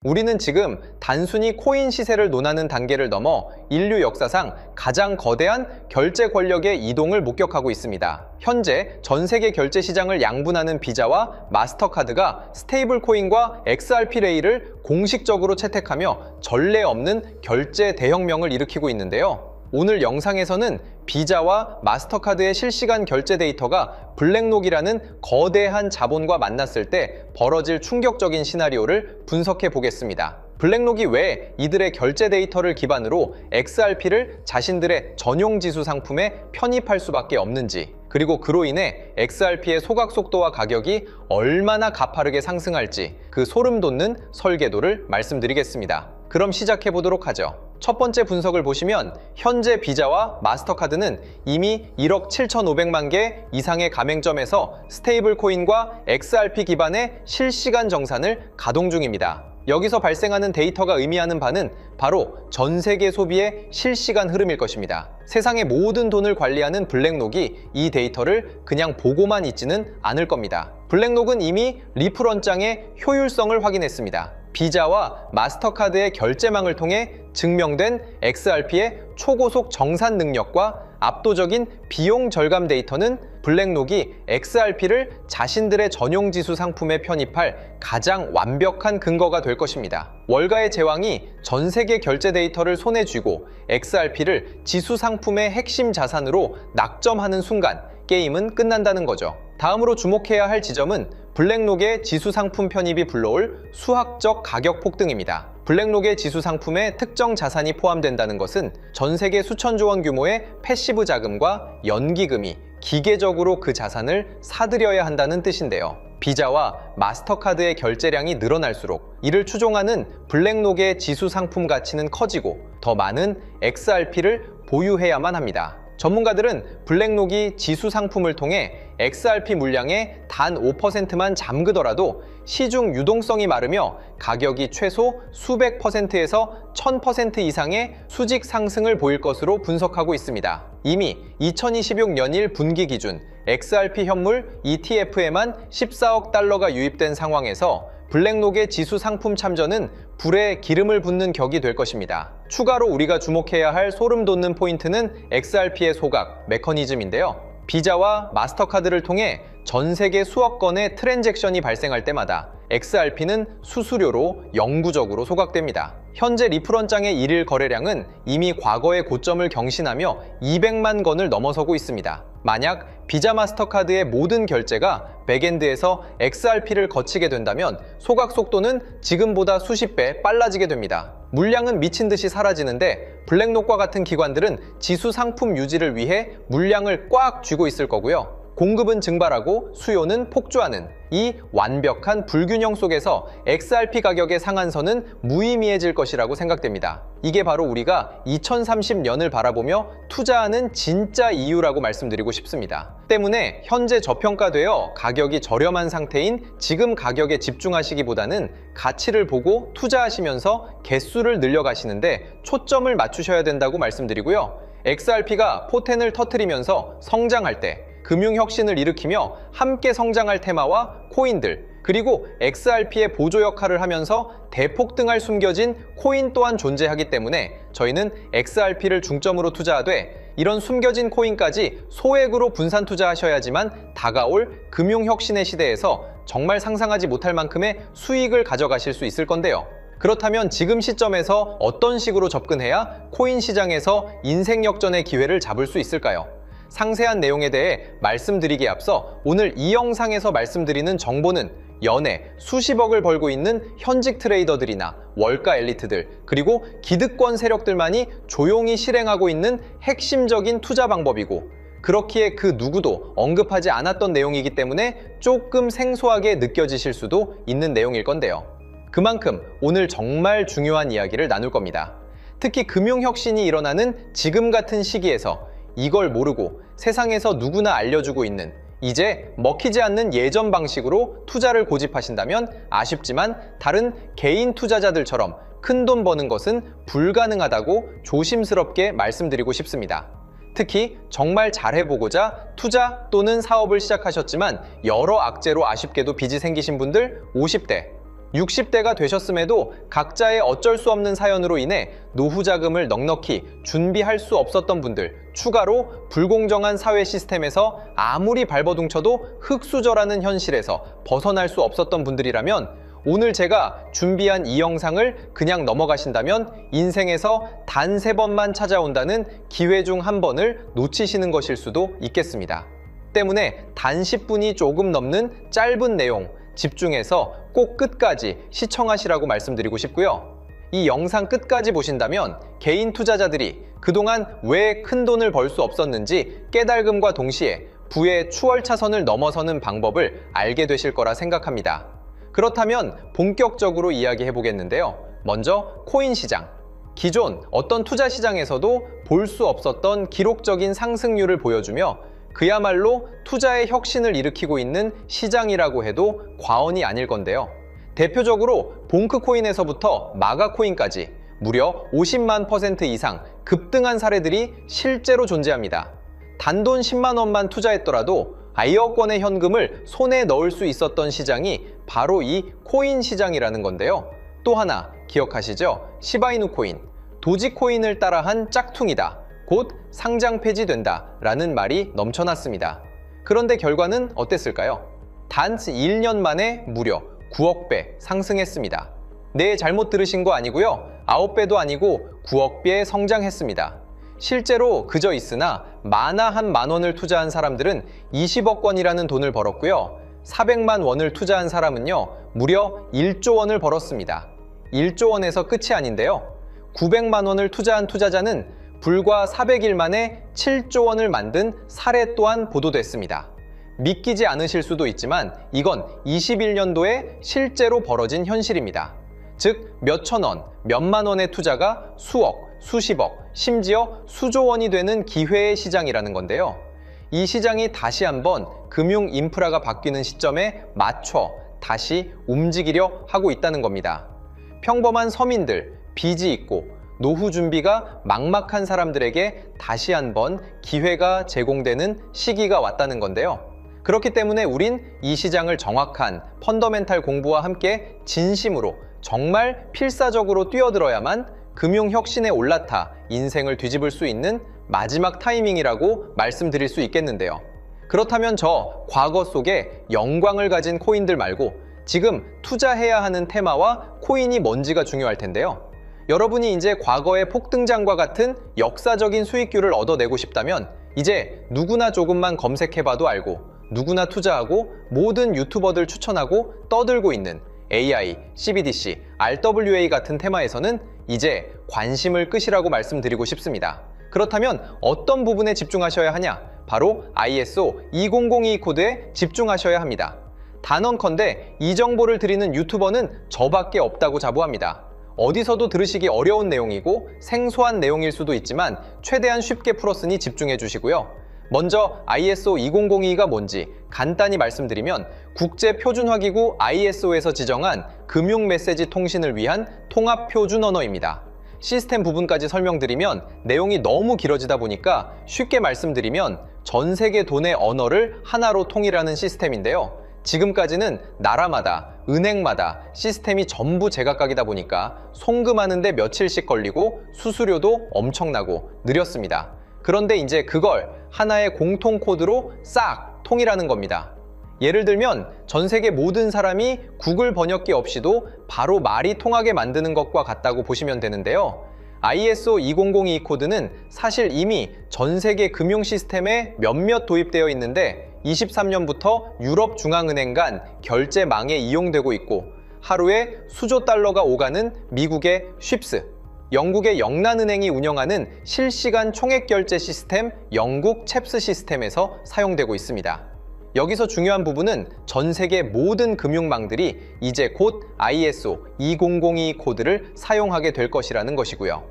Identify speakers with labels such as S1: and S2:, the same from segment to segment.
S1: 우리는 지금 단순히 코인 시세를 논하는 단계를 넘어 인류 역사상 가장 거대한 결제 권력의 이동을 목격하고 있습니다. 현재 전 세계 결제 시장을 양분하는 비자와 마스터카드가 스테이블 코인과 XRP 레일을 공식적으로 채택하며 전례 없는 결제 대혁명을 일으키고 있는데요. 오늘 영상에서는 비자와 마스터카드의 실시간 결제 데이터가 블랙록이라는 거대한 자본과 만났을 때 벌어질 충격적인 시나리오를 분석해 보겠습니다. 블랙록이 왜 이들의 결제 데이터를 기반으로 XRP를 자신들의 전용 지수 상품에 편입할 수밖에 없는지, 그리고 그로 인해 XRP의 소각 속도와 가격이 얼마나 가파르게 상승할지 그 소름 돋는 설계도를 말씀드리겠습니다. 그럼 시작해 보도록 하죠. 첫 번째 분석을 보시면 현재 비자와 마스터카드는 이미 1억 7,500만 개 이상의 가맹점에서 스테이블 코인과 XRP 기반의 실시간 정산을 가동 중입니다. 여기서 발생하는 데이터가 의미하는 바는 바로 전 세계 소비의 실시간 흐름일 것입니다. 세상의 모든 돈을 관리하는 블랙록이 이 데이터를 그냥 보고만 있지는 않을 겁니다. 블랙록은 이미 리플원장의 효율성을 확인했습니다. 비자와 마스터카드의 결제망을 통해 증명된 XRP의 초고속 정산 능력과 압도적인 비용 절감 데이터는 블랙록이 XRP를 자신들의 전용 지수 상품에 편입할 가장 완벽한 근거가 될 것입니다. 월가의 제왕이 전 세계 결제 데이터를 손에 쥐고 XRP를 지수 상품의 핵심 자산으로 낙점하는 순간 게임은 끝난다는 거죠. 다음으로 주목해야 할 지점은 블랙록의 지수 상품 편입이 불러올 수학적 가격 폭등입니다. 블랙록의 지수 상품에 특정 자산이 포함된다는 것은 전 세계 수천조 원 규모의 패시브 자금과 연기금이 기계적으로 그 자산을 사들여야 한다는 뜻인데요. 비자와 마스터카드의 결제량이 늘어날수록 이를 추종하는 블랙록의 지수 상품 가치는 커지고 더 많은 XRP를 보유해야만 합니다. 전문가들은 블랙록이 지수 상품을 통해 XRP 물량의 단 5%만 잠그더라도 시중 유동성이 마르며 가격이 최소 수백 %에서 1000% 이상의 수직 상승을 보일 것으로 분석하고 있습니다. 이미 2026년일 분기 기준 XRP 현물 ETF에만 14억 달러가 유입된 상황에서 블랙록의 지수 상품 참전은 불에 기름을 붓는 격이 될 것입니다. 추가로 우리가 주목해야 할 소름 돋는 포인트는 XRP의 소각 메커니즘인데요. 비자와 마스터카드를 통해 전 세계 수억 건의 트랜잭션이 발생할 때마다 XRP는 수수료로 영구적으로 소각됩니다. 현재 리플원장의 일일 거래량은 이미 과거의 고점을 경신하며 200만 건을 넘어서고 있습니다. 만약 비자 마스터카드의 모든 결제가 백엔드에서 XRP를 거치게 된다면 소각 속도는 지금보다 수십 배 빨라지게 됩니다. 물량은 미친 듯이 사라지는데 블랙록과 같은 기관들은 지수 상품 유지를 위해 물량을 꽉 쥐고 있을 거고요. 공급은 증발하고 수요는 폭주하는 이 완벽한 불균형 속에서 XRP 가격의 상한선은 무의미해질 것이라고 생각됩니다. 이게 바로 우리가 2030년을 바라보며 투자하는 진짜 이유라고 말씀드리고 싶습니다. 때문에 현재 저평가되어 가격이 저렴한 상태인 지금 가격에 집중하시기보다는 가치를 보고 투자하시면서 개수를 늘려가시는데 초점을 맞추셔야 된다고 말씀드리고요. XRP가 포텐을 터뜨리면서 성장할 때 금융혁신을 일으키며 함께 성장할 테마와 코인들, 그리고 XRP의 보조 역할을 하면서 대폭등할 숨겨진 코인 또한 존재하기 때문에 저희는 XRP를 중점으로 투자하되 이런 숨겨진 코인까지 소액으로 분산 투자하셔야지만 다가올 금융혁신의 시대에서 정말 상상하지 못할 만큼의 수익을 가져가실 수 있을 건데요. 그렇다면 지금 시점에서 어떤 식으로 접근해야 코인 시장에서 인생 역전의 기회를 잡을 수 있을까요? 상세한 내용에 대해 말씀드리기에 앞서 오늘 이 영상에서 말씀드리는 정보는 연에 수십억을 벌고 있는 현직 트레이더들이나 월가 엘리트들, 그리고 기득권 세력들만이 조용히 실행하고 있는 핵심적인 투자 방법이고, 그렇기에 그 누구도 언급하지 않았던 내용이기 때문에 조금 생소하게 느껴지실 수도 있는 내용일 건데요. 그만큼 오늘 정말 중요한 이야기를 나눌 겁니다. 특히 금융혁신이 일어나는 지금 같은 시기에서 이걸 모르고 세상에서 누구나 알려주고 있는, 이제 먹히지 않는 예전 방식으로 투자를 고집하신다면 아쉽지만 다른 개인 투자자들처럼 큰돈 버는 것은 불가능하다고 조심스럽게 말씀드리고 싶습니다. 특히 정말 잘해보고자 투자 또는 사업을 시작하셨지만 여러 악재로 아쉽게도 빚이 생기신 분들 50대, 60대가 되셨음에도 각자의 어쩔 수 없는 사연으로 인해 노후 자금을 넉넉히 준비할 수 없었던 분들, 추가로 불공정한 사회 시스템에서 아무리 발버둥쳐도 흙수저라는 현실에서 벗어날 수 없었던 분들이라면 오늘 제가 준비한 이 영상을 그냥 넘어가신다면 인생에서 단 3번만 찾아온다는 기회 중 한 번을 놓치시는 것일 수도 있겠습니다. 때문에 단 10분이 조금 넘는 짧은 내용 집중해서 꼭 끝까지 시청하시라고 말씀드리고 싶고요. 이 영상 끝까지 보신다면 개인 투자자들이 그동안 왜 큰 돈을 벌 수 없었는지 깨달음과 동시에 부의 추월차선을 넘어서는 방법을 알게 되실 거라 생각합니다. 그렇다면 본격적으로 이야기해 보겠는데요. 먼저 코인 시장. 기존 어떤 투자 시장에서도 볼 수 없었던 기록적인 상승률을 보여주며 그야말로 투자의 혁신을 일으키고 있는 시장이라고 해도 과언이 아닐 건데요. 대표적으로 봉크코인에서부터 마가코인까지 무려 50만 % 이상 급등한 사례들이 실제로 존재합니다. 단돈 10만 원만 투자했더라도 1억 원의 현금을 손에 넣을 수 있었던 시장이 바로 이 코인 시장이라는 건데요. 또 하나 기억하시죠? 시바이누 코인, 도지코인을 따라한 짝퉁이다. 곧 상장 폐지된다 라는 말이 넘쳐났습니다. 그런데 결과는 어땠을까요? 단 1년 만에 무려 9억 배 상승했습니다. 네, 잘못 들으신 거 아니고요. 9배도 아니고 9억 배 성장했습니다. 실제로 그저 있으나 만화 한 만 원을 투자한 사람들은 20억 원이라는 돈을 벌었고요. 400만 원을 투자한 사람은요, 무려 1조 원을 벌었습니다. 1조 원에서 끝이 아닌데요. 900만 원을 투자한 투자자는 불과 400일 만에 7조 원을 만든 사례 또한 보도됐습니다. 믿기지 않으실 수도 있지만 이건 21년도에 실제로 벌어진 현실입니다. 즉, 몇천 원, 몇만 원의 투자가 수억, 수십억, 심지어 수조 원이 되는 기회의 시장이라는 건데요. 이 시장이 다시 한번 금융 인프라가 바뀌는 시점에 맞춰 다시 움직이려 하고 있다는 겁니다. 평범한 서민들, 빚이 있고 노후 준비가 막막한 사람들에게 다시 한번 기회가 제공되는 시기가 왔다는 건데요. 그렇기 때문에 우린 이 시장을 정확한 펀더멘탈 공부와 함께 진심으로 정말 필사적으로 뛰어들어야만 금융혁신에 올라타 인생을 뒤집을 수 있는 마지막 타이밍이라고 말씀드릴 수 있겠는데요. 그렇다면 저 과거 속에 영광을 가진 코인들 말고 지금 투자해야 하는 테마와 코인이 뭔지가 중요할 텐데요. 여러분이 이제 과거의 폭등장과 같은 역사적인 수익률을 얻어내고 싶다면 이제 누구나 조금만 검색해봐도 알고 누구나 투자하고 모든 유튜버들 추천하고 떠들고 있는 AI, CBDC, RWA 같은 테마에서는 이제 관심을 끄시라고 말씀드리고 싶습니다. 그렇다면 어떤 부분에 집중하셔야 하냐? 바로 ISO 2002 코드에 집중하셔야 합니다. 단언컨대 이 정보를 드리는 유튜버는 저밖에 없다고 자부합니다. 어디서도 들으시기 어려운 내용이고 생소한 내용일 수도 있지만 최대한 쉽게 풀었으니 집중해 주시고요. 먼저 ISO 2002가 뭔지 간단히 말씀드리면 국제표준화기구 ISO에서 지정한 금융 메시지 통신을 위한 통합표준 언어입니다. 시스템 부분까지 설명드리면 내용이 너무 길어지다 보니까 쉽게 말씀드리면 전 세계 돈의 언어를 하나로 통일하는 시스템인데요. 지금까지는 나라마다, 은행마다 시스템이 전부 제각각이다 보니까 송금하는데 며칠씩 걸리고 수수료도 엄청나고 느렸습니다. 그런데 이제 그걸 하나의 공통 코드로 싹 통일하는 겁니다. 예를 들면 전 세계 모든 사람이 구글 번역기 없이도 바로 말이 통하게 만드는 것과 같다고 보시면 되는데요. ISO 2002 코드는 사실 이미 전 세계 금융 시스템에 몇몇 도입되어 있는데 23년부터 유럽중앙은행 간 결제망에 이용되고 있고 하루에 수조 달러가 오가는 미국의 쉽스, 영국의 영란은행이 운영하는 실시간 총액결제 시스템 영국 챕스 시스템에서 사용되고 있습니다. 여기서 중요한 부분은 전 세계 모든 금융망들이 이제 곧 ISO 2002 코드를 사용하게 될 것이라는 것이고요.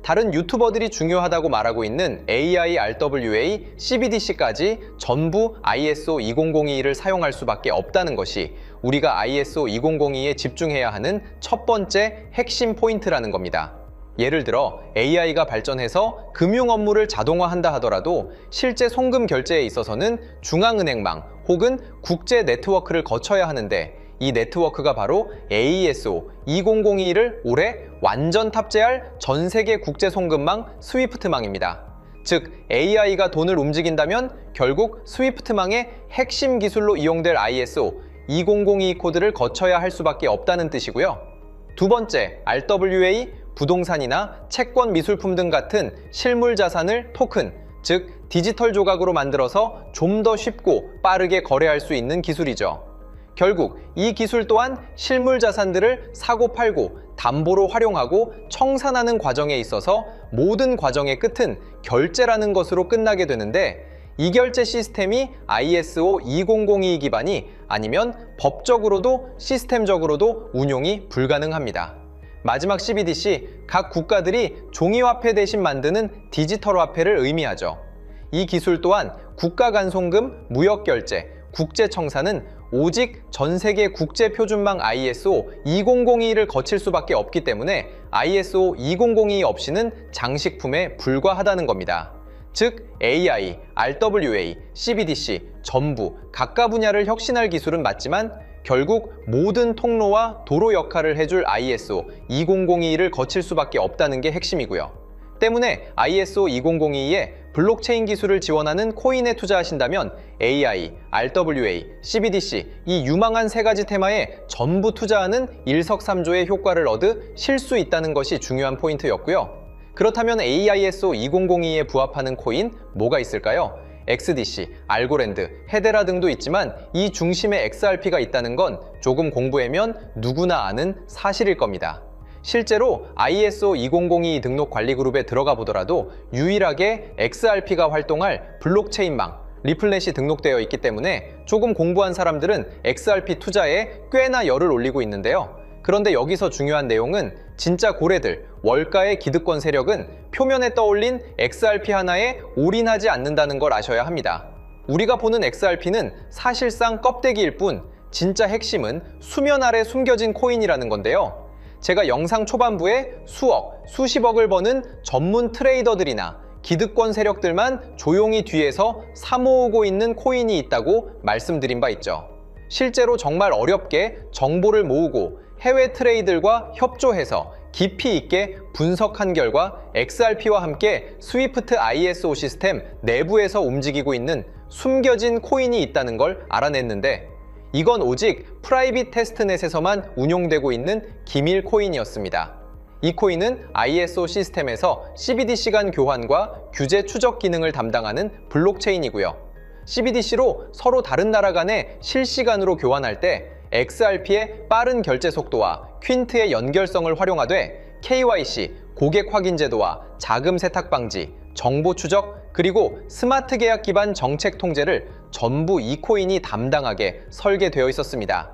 S1: 다른 유튜버들이 중요하다고 말하고 있는 AI, RWA, CBDC까지 전부 ISO 2002를 사용할 수밖에 없다는 것이 우리가 ISO 2002에 집중해야 하는 첫 번째 핵심 포인트라는 겁니다. 예를 들어 AI가 발전해서 금융 업무를 자동화한다 하더라도 실제 송금 결제에 있어서는 중앙은행망 혹은 국제 네트워크를 거쳐야 하는데 이 네트워크가 바로 AESO 2002를 올해 완전 탑재할 전 세계 국제 송금망 스위프트망입니다. 즉, AI가 돈을 움직인다면 결국 스위프트망의 핵심 기술로 이용될 ISO 2002 코드를 거쳐야 할 수밖에 없다는 뜻이고요. 두 번째, RWA, 부동산이나 채권 미술품 등 같은 실물 자산을 토큰, 즉 디지털 조각으로 만들어서 좀 더 쉽고 빠르게 거래할 수 있는 기술이죠. 결국 이 기술 또한 실물 자산들을 사고팔고 담보로 활용하고 청산하는 과정에 있어서 모든 과정의 끝은 결제라는 것으로 끝나게 되는데, 이 결제 시스템이 ISO 2002 기반이 아니면 법적으로도 시스템적으로도 운용이 불가능합니다. 마지막 CBDC, 각 국가들이 종이화폐 대신 만드는 디지털 화폐를 의미하죠. 이 기술 또한 국가 간 송금, 무역결제, 국제청산은 오직 전 세계 국제표준망 ISO 2002를 거칠 수밖에 없기 때문에 ISO 2002 없이는 장식품에 불과하다는 겁니다. 즉, AI, RWA, CBDC 전부 각각 분야를 혁신할 기술은 맞지만 결국 모든 통로와 도로 역할을 해줄 ISO 2002를 거칠 수밖에 없다는 게 핵심이고요. 때문에 ISO 2002에 블록체인 기술을 지원하는 코인에 투자하신다면 AI, RWA, CBDC 이 유망한 세 가지 테마에 전부 투자하는 일석삼조의 효과를 얻으실 수 있다는 것이 중요한 포인트였고요. 그렇다면 AISO 2002에 부합하는 코인 뭐가 있을까요? XDC, 알고랜드, 헤데라 등도 있지만 이 중심에 XRP가 있다는 건 조금 공부하면 누구나 아는 사실일 겁니다. 실제로 ISO 2002 등록 관리 그룹에 들어가 보더라도 유일하게 XRP가 활동할 블록체인망, 리플넷이 등록되어 있기 때문에 조금 공부한 사람들은 XRP 투자에 꽤나 열을 올리고 있는데요. 그런데 여기서 중요한 내용은 진짜 고래들, 월가의 기득권 세력은 표면에 떠올린 XRP 하나에 올인하지 않는다는 걸 아셔야 합니다. 우리가 보는 XRP는 사실상 껍데기일 뿐 진짜 핵심은 수면 아래 숨겨진 코인이라는 건데요. 제가 영상 초반부에 수억, 수십억을 버는 전문 트레이더들이나 기득권 세력들만 조용히 뒤에서 사모으고 있는 코인이 있다고 말씀드린 바 있죠. 실제로 정말 어렵게 정보를 모으고 해외 트레이들과 협조해서 깊이 있게 분석한 결과 XRP와 함께 스위프트 ISO 시스템 내부에서 움직이고 있는 숨겨진 코인이 있다는 걸 알아냈는데, 이건 오직 프라이빗 테스트넷에서만 운용되고 있는 기밀 코인이었습니다. 이 코인은 ISO 시스템에서 CBDC 간 교환과 규제 추적 기능을 담당하는 블록체인이고요. CBDC로 서로 다른 나라 간에 실시간으로 교환할 때 XRP의 빠른 결제 속도와 퀸트의 연결성을 활용하되 KYC, 고객 확인 제도와 자금 세탁 방지, 정보 추적, 그리고 스마트 계약 기반 정책 통제를 전부 이 코인이 담당하게 설계되어 있었습니다.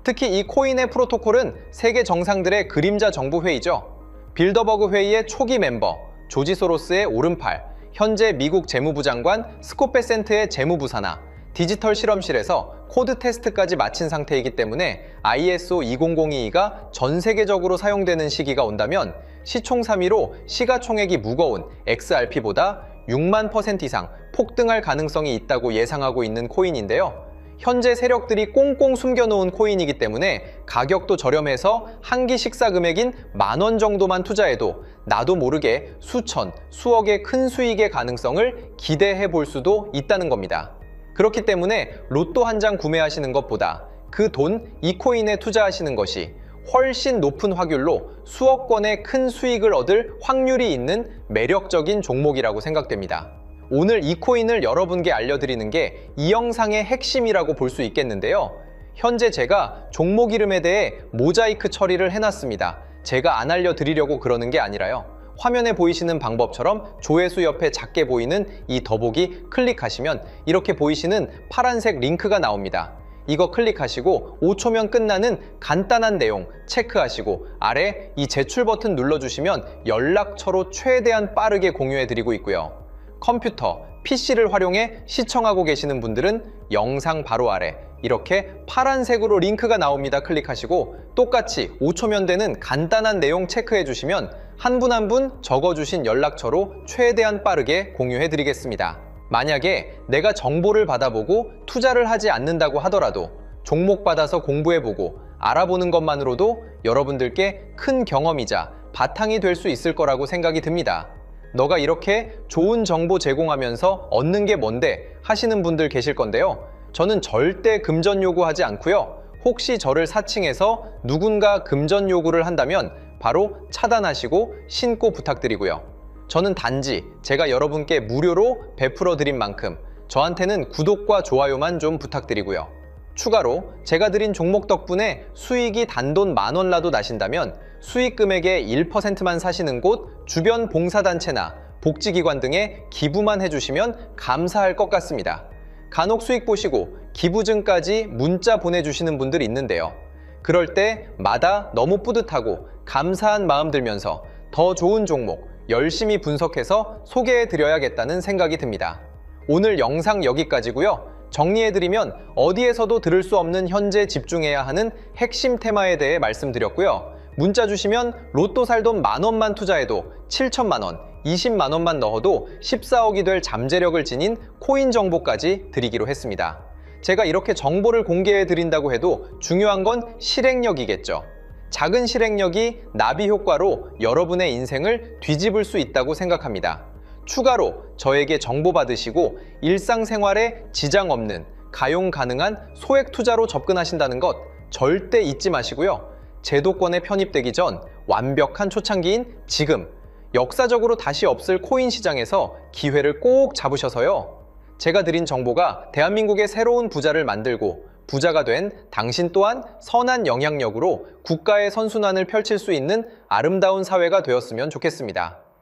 S1: 특히 이 코인의 프로토콜은 세계 정상들의 그림자 정부 회의죠. 빌더버그 회의의 초기 멤버, 조지 소로스의 오른팔, 현재 미국 재무부 장관 스콧 베센트의 재무부 산하, 디지털 실험실에서 코드 테스트까지 마친 상태이기 때문에 ISO 2002가 전 세계적으로 사용되는 시기가 온다면 시총삼위로 시가총액이 무거운 XRP보다 6만% 이상 폭등할 가능성이 있다고 예상하고 있는 코인인데요. 현재 세력들이 꽁꽁 숨겨놓은 코인이기 때문에 가격도 저렴해서 한 끼 식사 금액인 10,000원 정도만 투자해도 나도 모르게 수천, 수억의 큰 수익의 가능성을 기대해 볼 수도 있다는 겁니다. 그렇기 때문에 로또 한 장 구매하시는 것보다 그 돈 이 코인에 투자하시는 것이 훨씬 높은 확률로 수억 건의 큰 수익을 얻을 확률이 있는 매력적인 종목이라고 생각됩니다. 오늘 이 코인을 여러분께 알려드리는 게 이 영상의 핵심이라고 볼 수 있겠는데요. 현재 제가 종목 이름에 대해 모자이크 처리를 해놨습니다. 제가 안 알려드리려고 그러는 게 아니라요. 화면에 보이시는 방법처럼 조회수 옆에 작게 보이는 이 더보기 클릭하시면 이렇게 보이시는 파란색 링크가 나옵니다. 이거 클릭하시고 5초면 끝나는 간단한 내용 체크하시고 아래 이 제출 버튼 눌러주시면 연락처로 최대한 빠르게 공유해드리고 있고요. 컴퓨터, PC를 활용해 시청하고 계시는 분들은 영상 바로 아래 이렇게 파란색으로 링크가 나옵니다. 클릭하시고 똑같이 5초면 되는 간단한 내용 체크해 주시면 한 분 한 분 적어주신 연락처로 최대한 빠르게 공유해 드리겠습니다. 만약에 내가 정보를 받아보고 투자를 하지 않는다고 하더라도 종목 받아서 공부해보고 알아보는 것만으로도 여러분들께 큰 경험이자 바탕이 될 수 있을 거라고 생각이 듭니다. 너가 이렇게 좋은 정보 제공하면서 얻는 게 뭔데 하시는 분들 계실 건데요. 저는 절대 금전 요구하지 않고요. 혹시 저를 사칭해서 누군가 금전 요구를 한다면 바로 차단하시고 신고 부탁드리고요. 저는 단지 제가 여러분께 무료로 베풀어 드린 만큼 저한테는 구독과 좋아요만 좀 부탁드리고요. 추가로 제가 드린 종목 덕분에 수익이 단돈 10,000원라도 나신다면 수익 금액의 1%만 사시는 곳 주변 봉사단체나 복지기관 등에 기부만 해주시면 감사할 것 같습니다. 간혹 수익 보시고 기부증까지 문자 보내주시는 분들이 있는데요. 그럴 때마다 너무 뿌듯하고 감사한 마음 들면서 더 좋은 종목 열심히 분석해서 소개해드려야겠다는 생각이 듭니다. 오늘 영상 여기까지고요. 정리해드리면 어디에서도 들을 수 없는 현재 집중해야 하는 핵심 테마에 대해 말씀드렸고요. 문자 주시면 로또 살 돈 10,000원만 투자해도 7,000만 원, 20만 원만 넣어도 14억이 될 잠재력을 지닌 코인 정보까지 드리기로 했습니다. 제가 이렇게 정보를 공개해 드린다고 해도 중요한 건 실행력이겠죠. 작은 실행력이 나비 효과로 여러분의 인생을 뒤집을 수 있다고 생각합니다. 추가로 저에게 정보 받으시고 일상생활에 지장 없는 가용 가능한 소액 투자로 접근하신다는 것 절대 잊지 마시고요. 제도권에 편입되기 전 완벽한 초창기인 지금 역사적으로 다시 없을 코인 시장에서 기회를 꼭 잡으셔서요. 제가 드린 정보가 대한민국의 새로운 부자를 만들고 부자가 된 당신 또한 선한 영향력으로 국가의 선순환을 펼칠 수 있는 아름다운 사회가 되었으면 좋겠습니다.